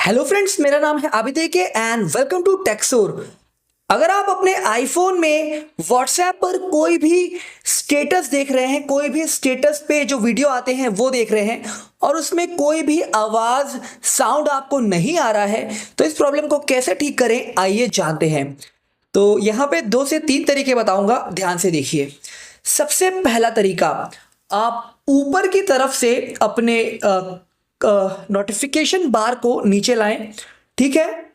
Hello friends, मेरा नाम है आबिद एंड वेलकम टू टेक्सोर। अगर आप अपने आईफोन में व्हाट्सएप पर कोई भी स्टेटस देख रहे हैं, कोई भी स्टेटस पे जो वीडियो आते हैं वो देख रहे हैं और उसमें कोई भी आवाज़ साउंड आपको नहीं आ रहा है, तो इस प्रॉब्लम को कैसे ठीक करें आइए जानते हैं। तो यहाँ पे 2 से 3 तरीके बताऊंगा, ध्यान से देखिए। सबसे पहला तरीका, आप ऊपर की तरफ से अपने नोटिफिकेशन बार को नीचे लाएं, ठीक है।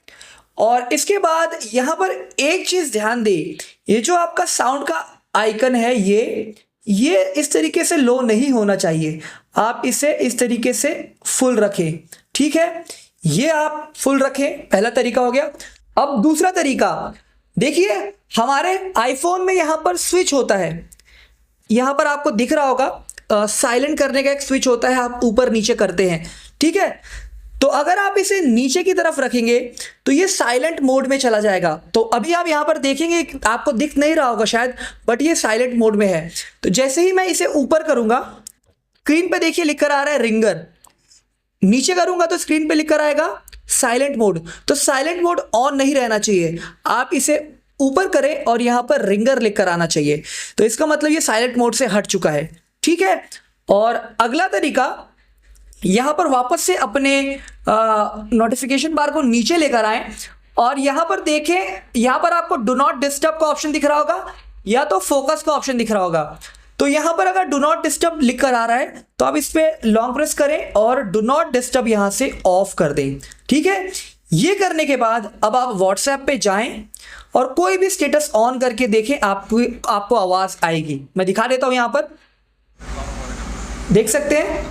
और इसके बाद यहाँ पर एक चीज़ ध्यान दें, ये जो आपका साउंड का आइकन है ये इस तरीके से लो नहीं होना चाहिए। आप इसे इस तरीके से फुल रखें, ठीक है। ये आप फुल रखें, पहला तरीका हो गया। अब दूसरा तरीका देखिए, हमारे आईफोन में यहाँ पर स्विच होता है, यहाँ पर आपको दिख रहा होगा साइलेंट करने का एक स्विच होता है, आप ऊपर नीचे करते हैं, ठीक है। तो अगर आप इसे नीचे की तरफ रखेंगे तो ये साइलेंट मोड में चला जाएगा। तो अभी आप यहाँ पर देखेंगे, आपको दिख नहीं रहा होगा शायद, बट ये साइलेंट मोड में है। तो जैसे ही मैं इसे ऊपर करूंगा, स्क्रीन पे देखिए लिख कर आ रहा है रिंगर, नीचे करूंगा तो स्क्रीन पे लिख कर आएगा साइलेंट मोड। तो साइलेंट मोड ऑन नहीं रहना चाहिए, आप इसे ऊपर करें और यहाँ पर रिंगर लिख कर आना चाहिए। तो इसका मतलब ये साइलेंट मोड से हट चुका है, ठीक है। और अगला तरीका, यहाँ पर वापस से अपने नोटिफिकेशन बार को नीचे लेकर आएं और यहाँ पर देखें, यहाँ पर आपको डू नॉट डिस्टर्ब का ऑप्शन दिख रहा होगा या तो फोकस का ऑप्शन दिख रहा होगा। तो यहाँ पर अगर डू नॉट डिस्टर्ब लिख कर आ रहा है तो आप इस पर लॉन्ग प्रेस करें और डू नॉट डिस्टर्ब यहाँ से ऑफ कर दें, ठीक है। ये करने के बाद अब आप व्हाट्सएप पे जाएं और कोई भी स्टेटस ऑन करके देखें, आपको आवाज़ आएगी। मैं दिखा देता हूँ, यहाँ पर देख सकते हैं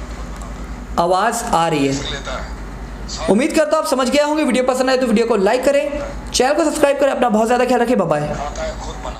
आवाज़ आ रही है। उम्मीद करता हूँ आप समझ गए होंगे। वीडियो पसंद आए तो वीडियो को लाइक करें, चैनल को सब्सक्राइब करें। अपना बहुत ज़्यादा ख्याल रखें। Bye bye.